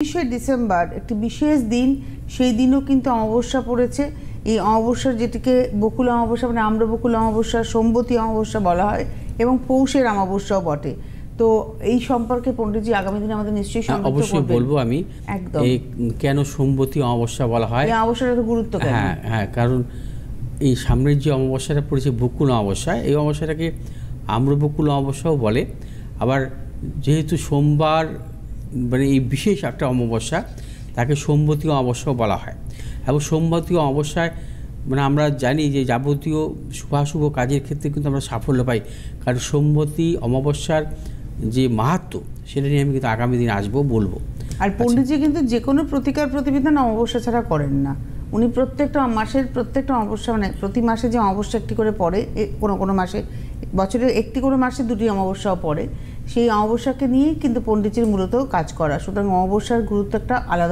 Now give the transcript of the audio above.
২৩শে December একটি বিশেষ দিন, সেই দিনও কিন্তু অমাবস্যা পড়েছে। এই অমাবস্যার যেটিকে বকুল অমাবস্যা মানে আম্রবকুল অমাবস্যা, সোমবতী অমাবস্যা বলা হয় এবং পৌষের অমাবস্যাও বটে। তো এই সম্পর্কে পণ্ডিতজি আগামী দিনে আমাদের নিশ্চয়ই অবশ্যই বলবো আমি। একদম কেন সোমবতী অমাবস্যা বলা হয়, এই অমাবস্যার এত গুরুত্ব কেন? হ্যাঁ, কারণ এই সামনের যে অমাবস্যাটা পড়েছে বকুল অমাবস্যা, এই অমাবস্যাটাকে আম্রবকুল অমাবস্যাও বলে। আবার যেহেতু সোমবার মানে এই বিশেষ একটা অমাবস্যা, তাকে সোমবতী অমাবস্যাও বলা হয়। এবং সোমবতী অমাবস্যায় মানে আমরা জানি যে যাবতীয় শুভাশুভ কাজের ক্ষেত্রে কিন্তু আমরা সাফল্য পাই, কারণ সোমবতী অমাবস্যার যে মাহাত্ম্য সেটা নিয়ে আমি কিন্তু আগামী দিন আসবো বলবো। আর পণ্ডিতজি কিন্তু যে কোনো প্রতিকার প্রতিবিধান অমাবস্যা ছাড়া করেন না। উনি প্রত্যেকটা মাসের প্রত্যেকটা অমাবস্যা মানে প্রতি মাসে যে অমাবস্যা একটি করে পড়ে, কোনো কোনো মাসে বছরের একটি করে মাসে দুটি অমাবস্যাও পড়ে, সেই অমাবস্যাকে নিয়েই কিন্তু পণ্ডিতজির মূলত কাজ করা। সুতরাং অমাবস্যার গুরুত্ব একটা আলাদা।